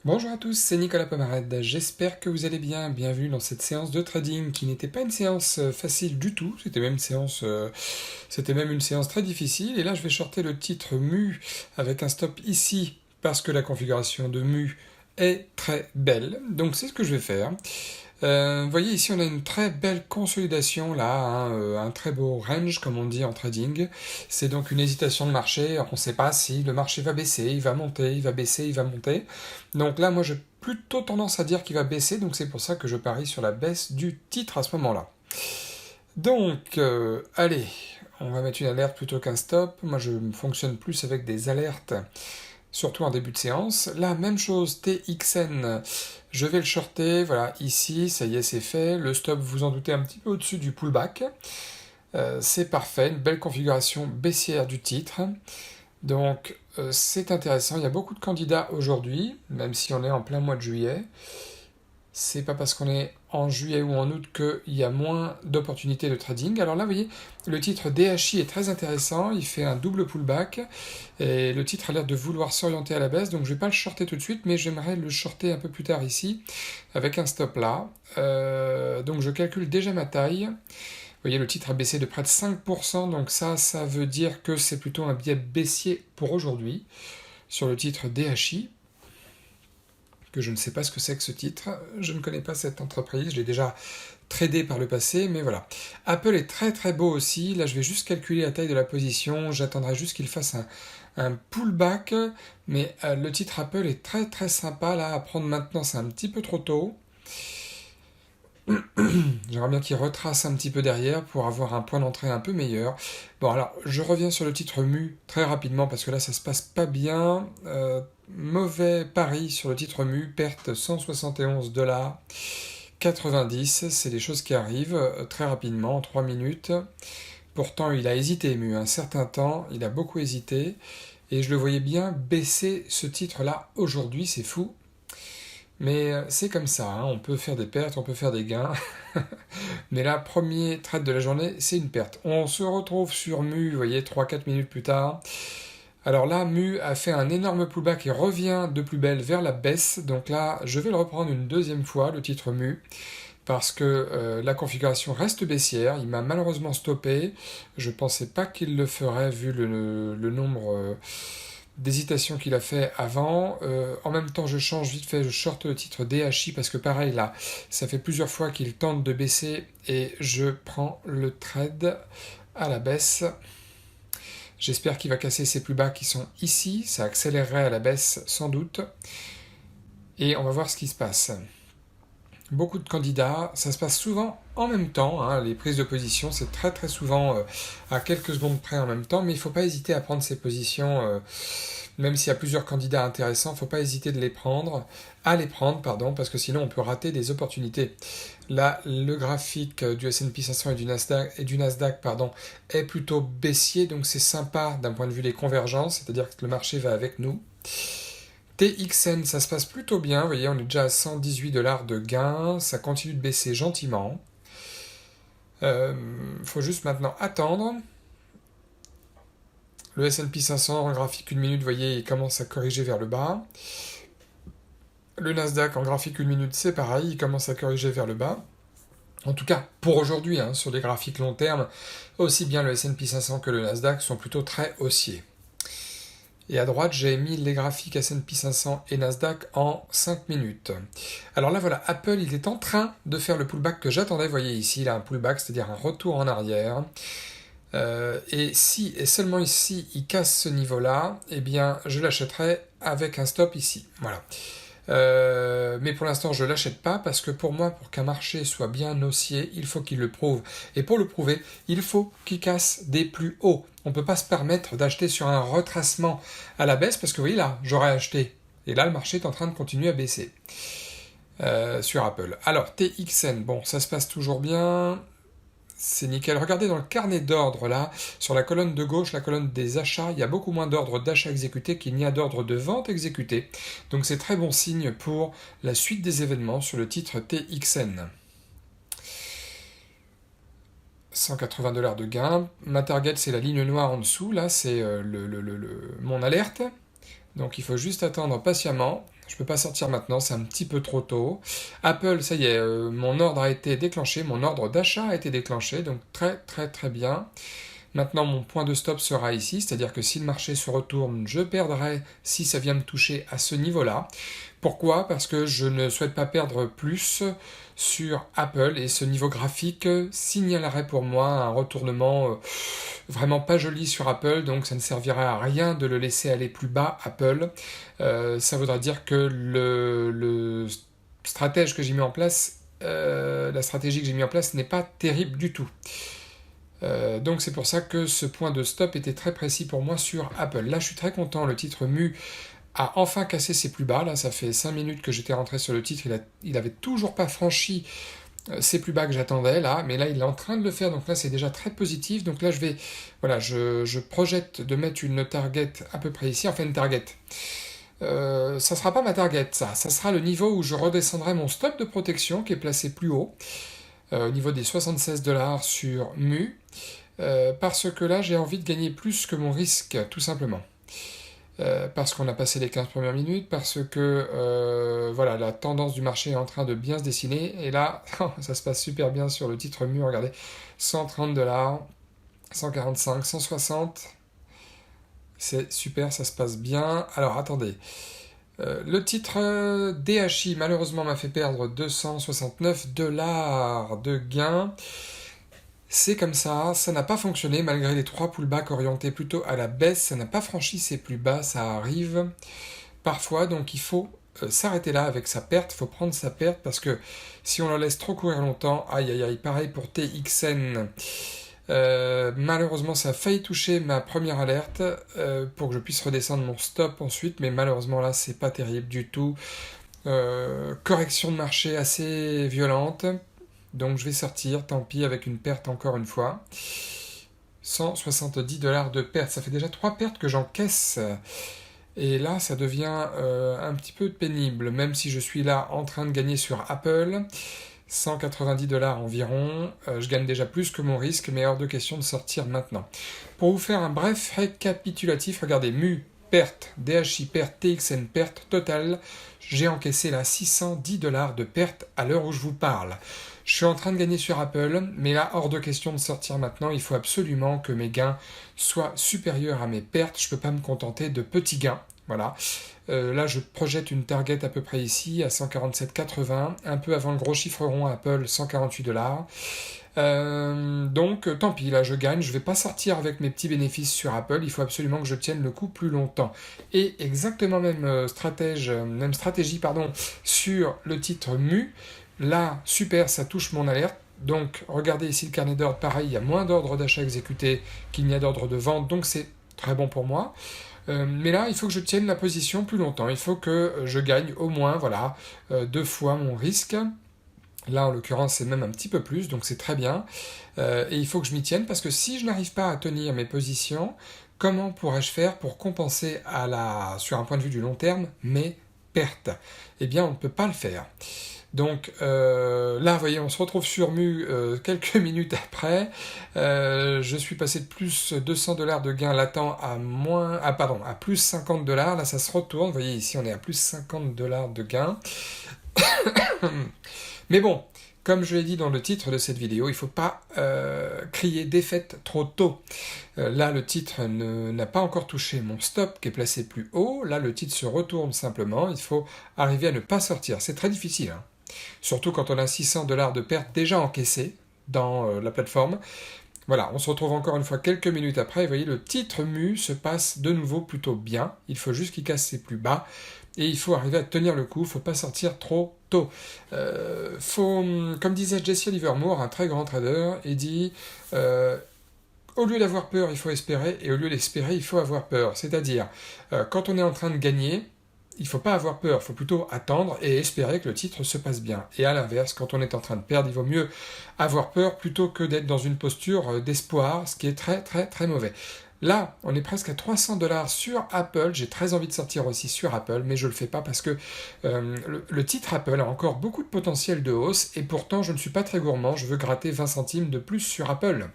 Bonjour à tous, c'est Nicolas Pomarède, j'espère que vous allez bien, bienvenue dans cette séance de trading qui n'était pas une séance facile du tout, c'était même une séance très difficile, et là je vais shorter le titre MU avec un stop ici, parce que la configuration de MU est très belle, donc c'est ce que je vais faire. Vous voyez ici on a une très belle consolidation là, hein, un très beau range comme on dit en trading. C'est donc une hésitation de marché, on ne sait pas si le marché va baisser, il va monter, il va baisser, il va monter. Donc là moi j'ai plutôt tendance à dire qu'il va baisser, donc c'est pour ça que je parie sur la baisse du titre à ce moment-là. Donc allez, on va mettre une alerte plutôt qu'un stop. Moi je fonctionne plus avec des alertes surtout en début de séance. Là, même chose, TXN, je vais le shorter, voilà, ici, ça y est, c'est fait. Le stop, vous en doutez, un petit peu au-dessus du pullback. C'est parfait, une belle configuration baissière du titre. Donc, c'est intéressant, il y a beaucoup de candidats aujourd'hui, même si on est en plein mois de juillet. C'est pas parce qu'on est en juillet ou en août qu'il y a moins d'opportunités de trading. Alors là, vous voyez, le titre DHI est très intéressant, il fait un double pullback, et le titre a l'air de vouloir s'orienter à la baisse, donc je vais pas le shorter tout de suite, mais j'aimerais le shorter un peu plus tard ici, avec un stop là. Donc je calcule déjà ma taille. Vous voyez, le titre a baissé de près de 5%, donc ça veut dire que c'est plutôt un biais baissier pour aujourd'hui, sur le titre DHI, que je ne sais pas ce que c'est que ce titre, je ne connais pas cette entreprise, je l'ai déjà tradé par le passé, mais voilà. Apple est très très beau aussi, là je vais juste calculer la taille de la position, j'attendrai juste qu'il fasse un pullback, mais le titre Apple est très très sympa, là à prendre maintenant c'est un petit peu trop tôt. J'aimerais bien qu'il retrace un petit peu derrière pour avoir un point d'entrée un peu meilleur. Bon alors, je reviens sur le titre MU très rapidement parce que là ça se passe pas bien. Mauvais pari sur le titre MU, perte 171 dollars 90, c'est des choses qui arrivent très rapidement, en 3 minutes. Pourtant il a hésité MU un certain temps, il a beaucoup hésité, et je le voyais bien baisser ce titre-là aujourd'hui, c'est fou. Mais c'est comme ça, hein, on peut faire des pertes, on peut faire des gains. Mais là, premier trade de la journée, c'est une perte. On se retrouve sur MU, vous voyez, 3-4 minutes plus tard. Alors là, MU a fait un énorme pullback et revient de plus belle vers la baisse. Donc là, je vais le reprendre une deuxième fois, le titre MU, parce que la configuration reste baissière. Il m'a malheureusement stoppé. Je ne pensais pas qu'il le ferait vu le nombre d'hésitation qu'il a fait avant. En même temps, je change vite fait, je short le titre DHI parce que pareil là, ça fait plusieurs fois qu'il tente de baisser et je prends le trade à la baisse. J'espère qu'il va casser ses plus bas qui sont ici, ça accélérerait à la baisse sans doute. Et on va voir ce qui se passe. Beaucoup de candidats, ça se passe souvent en même temps, hein, les prises de position, c'est très très souvent à quelques secondes près en même temps, mais il ne faut pas hésiter à prendre ces positions, même s'il y a plusieurs candidats intéressants, il ne faut pas hésiter à les prendre, pardon, parce que sinon on peut rater des opportunités. Là, le graphique du S&P 500 et du Nasdaq pardon, est plutôt baissier, donc c'est sympa d'un point de vue des convergences, c'est-à-dire que le marché va avec nous. TXN, ça se passe plutôt bien, vous voyez, on est déjà à 118 dollars de gain, ça continue de baisser gentiment. Faut juste maintenant attendre. Le S&P 500 en graphique 1 minute, vous voyez, il commence à corriger vers le bas. Le Nasdaq en graphique 1 minute, c'est pareil, il commence à corriger vers le bas. En tout cas, pour aujourd'hui, hein, sur les graphiques long terme, aussi bien le S&P 500 que le Nasdaq sont plutôt très haussiers. Et à droite, j'ai mis les graphiques S&P 500 et Nasdaq en 5 minutes. Alors là, voilà, Apple, il est en train de faire le pullback que j'attendais. Vous voyez ici, il a un pullback, c'est-à-dire un retour en arrière. Et si, et seulement ici, il casse ce niveau-là, eh bien, je l'achèterai avec un stop ici. Voilà. Mais pour l'instant, je ne l'achète pas parce que pour moi, pour qu'un marché soit bien haussier, il faut qu'il le prouve. Et pour le prouver, il faut qu'il casse des plus hauts. On ne peut pas se permettre d'acheter sur un retracement à la baisse parce que vous voyez là, j'aurais acheté. Et là, le marché est en train de continuer à baisser sur Apple. Alors, TXN, bon, ça se passe toujours bien. C'est nickel. Regardez dans le carnet d'ordre là, sur la colonne de gauche, la colonne des achats, il y a beaucoup moins d'ordres d'achat exécutés qu'il n'y a d'ordres de vente exécutés. Donc c'est très bon signe pour la suite des événements sur le titre TXN. 180 dollars de gain. Ma target c'est la ligne noire en dessous, là c'est mon alerte. Donc il faut juste attendre patiemment. Je peux pas sortir maintenant, c'est un petit peu trop tôt. Apple, ça y est, mon ordre a été déclenché, mon ordre d'achat a été déclenché, donc très très très bien. Maintenant, mon point de stop sera ici, c'est-à-dire que si le marché se retourne, je perdrai si ça vient me toucher à ce niveau-là. Pourquoi? Parce que je ne souhaite pas perdre plus sur Apple et ce niveau graphique signalerait pour moi un retournement vraiment pas joli sur Apple, donc ça ne servirait à rien de le laisser aller plus bas, Apple. Ça voudra dire que le stratège que j'ai mis en place, la stratégie que j'ai mis en place n'est pas terrible du tout. Donc c'est pour ça que ce point de stop était très précis pour moi sur Apple. Là je suis très content, le titre Mu a enfin cassé ses plus bas, là ça fait 5 minutes que j'étais rentré sur le titre, il avait toujours pas franchi ses plus bas que j'attendais là, mais là il est en train de le faire, donc là c'est déjà très positif, donc là je projette de mettre une target à peu près ici, enfin une target. Ça sera pas ma target ça sera le niveau où je redescendrai mon stop de protection qui est placé plus haut, au niveau des 76 $ sur Mu, parce que là j'ai envie de gagner plus que mon risque, tout simplement. Parce qu'on a passé les 15 premières minutes, parce que voilà, la tendance du marché est en train de bien se dessiner, et là, ça se passe super bien sur le titre Mu, regardez, 130 $, 145, 160, c'est super, ça se passe bien. Alors attendez, le titre DHI malheureusement m'a fait perdre 269 $ de gain. C'est comme ça n'a pas fonctionné malgré les 3 pullbacks orientés plutôt à la baisse, ça n'a pas franchi ses plus bas, ça arrive parfois, donc il faut s'arrêter là avec sa perte, il faut prendre sa perte parce que si on la laisse trop courir longtemps, aïe aïe aïe, pareil pour TXN. Malheureusement ça a failli toucher ma première alerte pour que je puisse redescendre mon stop ensuite, mais malheureusement là c'est pas terrible du tout. Correction de marché assez violente. Donc je vais sortir, tant pis, avec une perte encore une fois. 170 $ de perte, ça fait déjà 3 pertes que j'encaisse. Et là, ça devient un petit peu pénible, même si je suis là en train de gagner sur Apple. 190 $ environ, je gagne déjà plus que mon risque, mais hors de question de sortir maintenant. Pour vous faire un bref récapitulatif, regardez, Mu, perte, DHI, perte, TXN, perte totale, j'ai encaissé là 610 $ de perte à l'heure où je vous parle. Je suis en train de gagner sur Apple, mais là, hors de question de sortir maintenant, il faut absolument que mes gains soient supérieurs à mes pertes, je ne peux pas me contenter de petits gains, voilà. Là, je projette une target à peu près ici, à 147,80, un peu avant le gros chiffre rond Apple, 148 $. Donc, tant pis, là, je gagne, je ne vais pas sortir avec mes petits bénéfices sur Apple, il faut absolument que je tienne le coup plus longtemps. Et exactement même stratégie, sur le titre Mu. Là, super, ça touche mon alerte. Donc, regardez ici le carnet d'ordre, pareil, il y a moins d'ordres d'achat exécutés qu'il n'y a d'ordre de vente, donc c'est très bon pour moi. Mais là, il faut que je tienne la position plus longtemps. Il faut que je gagne au moins, voilà, 2 fois mon risque. Là, en l'occurrence, c'est même un petit peu plus, donc c'est très bien. Et il faut que je m'y tienne, parce que si je n'arrive pas à tenir mes positions, comment pourrais-je faire pour compenser sur un point de vue du long terme mes pertes? Eh bien, on ne peut pas le faire. Donc là, vous voyez, on se retrouve sur Mu quelques minutes après. Je suis passé de plus 200 $ de gain latent à plus 50 $. Là, ça se retourne. Vous voyez, ici, on est à plus 50 $ de gain. Mais bon, comme je l'ai dit dans le titre de cette vidéo, il ne faut pas crier défaite trop tôt. Là, le titre n'a pas encore touché mon stop qui est placé plus haut. Là, le titre se retourne simplement. Il faut arriver à ne pas sortir. C'est très difficile, hein. Surtout quand on a 600 $ de perte déjà encaissées dans la plateforme. Voilà, on se retrouve encore une fois quelques minutes après. Et vous voyez, le titre Mu se passe de nouveau plutôt bien. Il faut juste qu'il casse ses plus bas. Et il faut arriver à tenir le coup. Il ne faut pas sortir trop tôt. Comme disait Jesse Livermore, un très grand trader, il dit... au lieu d'avoir peur, il faut espérer, et au lieu d'espérer, il faut avoir peur. C'est-à-dire, quand on est en train de gagner, il ne faut pas avoir peur, il faut plutôt attendre et espérer que le titre se passe bien. Et à l'inverse, quand on est en train de perdre, il vaut mieux avoir peur plutôt que d'être dans une posture d'espoir, ce qui est très très très mauvais. Là, on est presque à 300 $ sur Apple. J'ai très envie de sortir aussi sur Apple, mais je ne le fais pas parce que le titre Apple a encore beaucoup de potentiel de hausse, et pourtant je ne suis pas très gourmand, je veux gratter 20 centimes de plus sur Apple.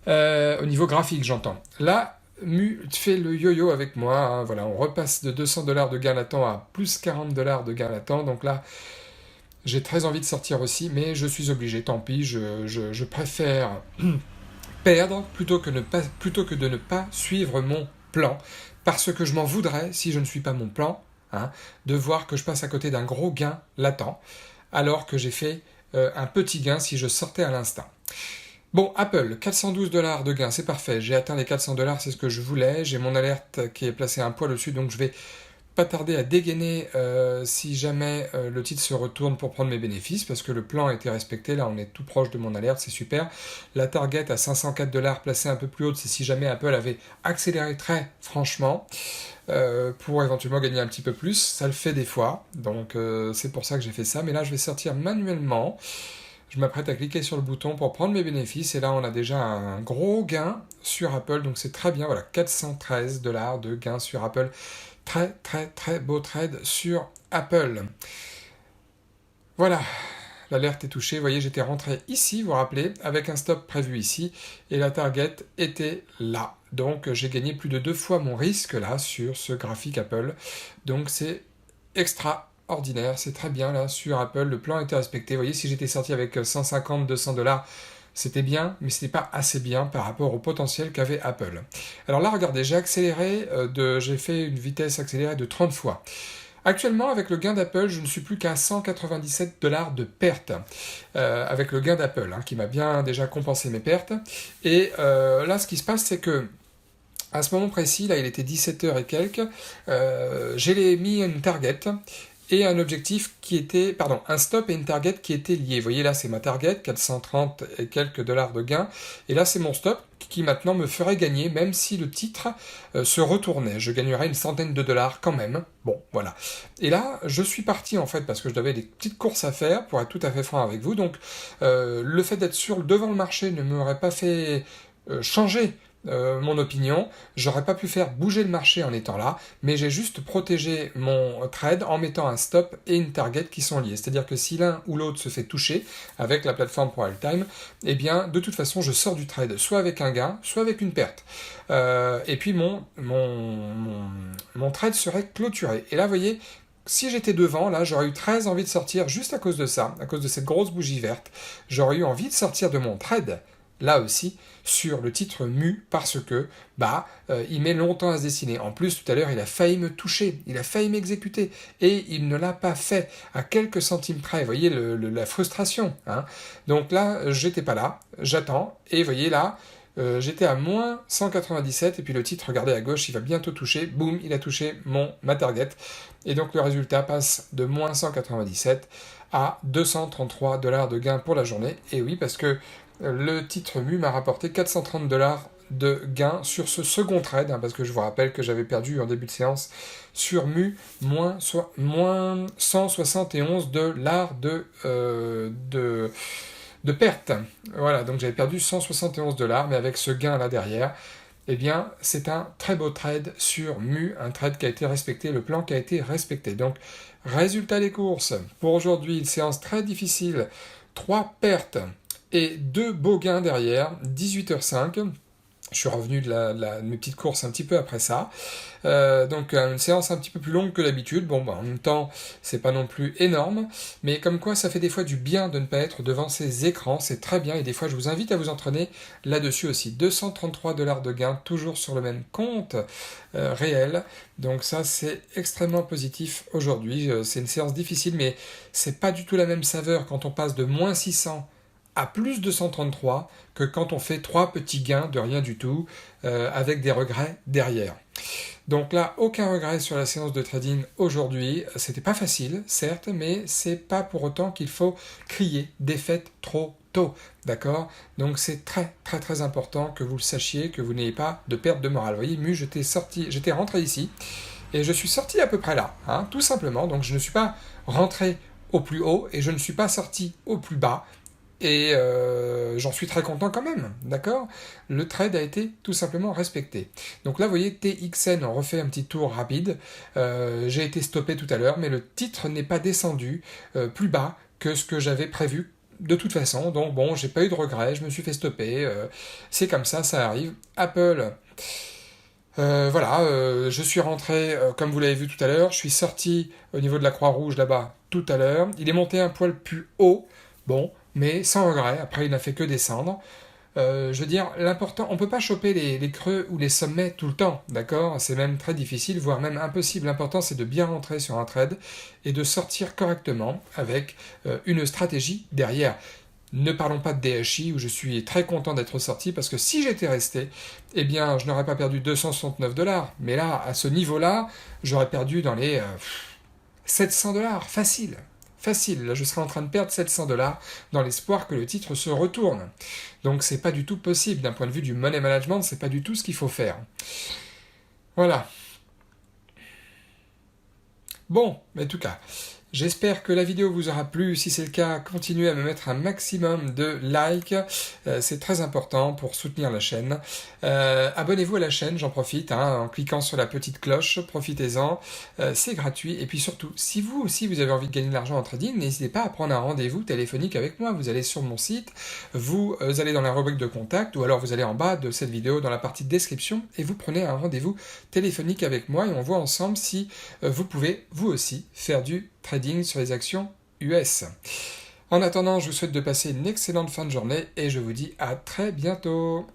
Au niveau graphique, j'entends. Là, Mu fait le yo-yo avec moi, hein. Voilà, on repasse de 200 $ de gain latent à plus 40 $ de gain latent, donc là, j'ai très envie de sortir aussi, mais je suis obligé, tant pis, je préfère perdre plutôt que de ne pas suivre mon plan, parce que je m'en voudrais, si je ne suis pas mon plan, hein, de voir que je passe à côté d'un gros gain latent, alors que j'ai fait un petit gain si je sortais à l'instant. Bon, Apple, 412 $ de gain, c'est parfait. J'ai atteint les 400 $, c'est ce que je voulais. J'ai mon alerte qui est placée un poil au-dessus, donc je vais pas tarder à dégainer si jamais le titre se retourne pour prendre mes bénéfices, parce que le plan a été respecté. Là, on est tout proche de mon alerte, c'est super. La target à 504 $ placée un peu plus haute, c'est si jamais Apple avait accéléré très franchement pour éventuellement gagner un petit peu plus. Ça le fait des fois, donc c'est pour ça que j'ai fait ça. Mais là, je vais sortir manuellement. Je m'apprête à cliquer sur le bouton pour prendre mes bénéfices, et là on a déjà un gros gain sur Apple, donc c'est très bien, voilà, 413 $ de gain sur Apple. Très très très beau trade sur Apple. Voilà, l'alerte est touchée, vous voyez j'étais rentré ici, vous vous rappelez, avec un stop prévu ici, et la target était là. Donc j'ai gagné plus de 2 fois mon risque là sur ce graphique Apple, donc c'est extraordinaire, c'est très bien là sur Apple, le plan était respecté. Vous voyez, si j'étais sorti avec 150-200 $, c'était bien, mais ce n'est pas assez bien par rapport au potentiel qu'avait Apple. Alors là, regardez, j'ai fait une vitesse accélérée de 30 fois. Actuellement, avec le gain d'Apple, je ne suis plus qu'à 197 $ de perte, avec le gain d'Apple, hein, qui m'a bien déjà compensé mes pertes. Et là, ce qui se passe, c'est que à ce moment précis, là il était 17h et quelques, j'ai mis une target et un objectif qui était, pardon, un stop et une target qui étaient liés. Vous voyez là c'est ma target, 430 et quelques dollars de gain, et là c'est mon stop qui maintenant me ferait gagner, même si le titre se retournait. Je gagnerais une centaine de dollars quand même. Bon, voilà. Et là, je suis parti en fait parce que j'avais des petites courses à faire, pour être tout à fait franc avec vous. Donc, le fait d'être devant le marché ne m'aurait pas fait changer mon opinion, j'aurais pas pu faire bouger le marché en étant là, mais j'ai juste protégé mon trade en mettant un stop et une target qui sont liés. C'est-à-dire que si l'un ou l'autre se fait toucher avec la plateforme Pro Time, eh bien de toute façon je sors du trade soit avec un gain, soit avec une perte. Et puis mon trade serait clôturé. Et là vous voyez, si j'étais devant, là, j'aurais eu très envie de sortir juste à cause de ça, à cause de cette grosse bougie verte. J'aurais eu envie de sortir de mon trade, là aussi, sur le titre mu, parce que, il met longtemps à se dessiner. En plus, tout à l'heure, il a failli me toucher, il a failli m'exécuter, et il ne l'a pas fait, à quelques centimes près. Vous voyez la frustration, hein. Donc là, j'étais pas là, j'attends, et vous voyez là, j'étais à moins 197, et puis le titre, regardez à gauche, il va bientôt toucher, boum, il a touché ma target, et donc le résultat passe de moins 197 à 233 $ de gain pour la journée. Et oui, parce que le titre mu m'a rapporté 430 $ de gain sur ce second trade, hein, parce que je vous rappelle que j'avais perdu en début de séance sur mu moins 171 $ de perte. Voilà, donc j'avais perdu 171 $, mais avec ce gain là derrière, eh bien, c'est un très beau trade sur mu, un trade qui a été respecté, le plan qui a été respecté. Donc, résultat des courses. Pour aujourd'hui, une séance très difficile, 3 pertes et 2 beaux gains derrière, 18h05. Je suis revenu de mes petites courses un petit peu après ça. Donc une séance un petit peu plus longue que d'habitude. Bon, en même temps, c'est pas non plus énorme. Mais comme quoi, ça fait des fois du bien de ne pas être devant ces écrans. C'est très bien. Et des fois, je vous invite à vous entraîner là-dessus aussi. 233 $ de gains, toujours sur le même compte réel. Donc ça, c'est extrêmement positif aujourd'hui. C'est une séance difficile, mais c'est pas du tout la même saveur quand on passe de moins 600 à plus de 133 que quand on fait 3 petits gains de rien du tout avec des regrets derrière. Donc là, aucun regret sur la séance de trading aujourd'hui. C'était pas facile, certes, mais c'est pas pour autant qu'il faut crier défaite trop tôt, d'accord? Donc c'est très très très important que vous le sachiez, que vous n'ayez pas de perte de morale. Vous voyez, j'étais rentré ici et je suis sorti à peu près là, hein, tout simplement. Donc je ne suis pas rentré au plus haut et je ne suis pas sorti au plus bas. Et j'en suis très content quand même, d'accord? Le trade a été tout simplement respecté. Donc là, vous voyez, TXN, on refait un petit tour rapide. J'ai été stoppé tout à l'heure, mais le titre n'est pas descendu plus bas que ce que j'avais prévu de toute façon. Donc bon, j'ai pas eu de regrets, je me suis fait stopper. C'est comme ça arrive. Apple, Voilà, je suis rentré, comme vous l'avez vu tout à l'heure, je suis sorti au niveau de la Croix-Rouge là-bas tout à l'heure. Il est monté un poil plus haut, bon, mais sans regret. Après, il n'a fait que descendre. Je veux dire, l'important, on peut pas choper les creux ou les sommets tout le temps, d'accord? C'est même très difficile, voire même impossible. L'important, c'est de bien rentrer sur un trade et de sortir correctement avec une stratégie derrière. Ne parlons pas de DHI où je suis très content d'être sorti parce que si j'étais resté, eh bien, je n'aurais pas perdu 269 $. Mais là, à ce niveau-là, j'aurais perdu dans les 700 $. Facile. Facile. Là, je serais en train de perdre 700 $ dans l'espoir que le titre se retourne. Donc, c'est pas du tout possible. D'un point de vue du money management, c'est pas du tout ce qu'il faut faire. Voilà. Bon, en tout cas, j'espère que la vidéo vous aura plu. Si c'est le cas, continuez à me mettre un maximum de likes. C'est très important pour soutenir la chaîne. Abonnez-vous à la chaîne, j'en profite, en cliquant sur la petite cloche. Profitez-en. C'est gratuit. Et puis surtout, si vous aussi vous avez envie de gagner de l'argent en trading, n'hésitez pas à prendre un rendez-vous téléphonique avec moi. Vous allez sur mon site, vous allez dans la rubrique de contact, ou alors vous allez en bas de cette vidéo dans la partie description et vous prenez un rendez-vous téléphonique avec moi et on voit ensemble si vous pouvez, vous aussi, faire du trading sur les actions US. En attendant, je vous souhaite de passer une excellente fin de journée et je vous dis à très bientôt.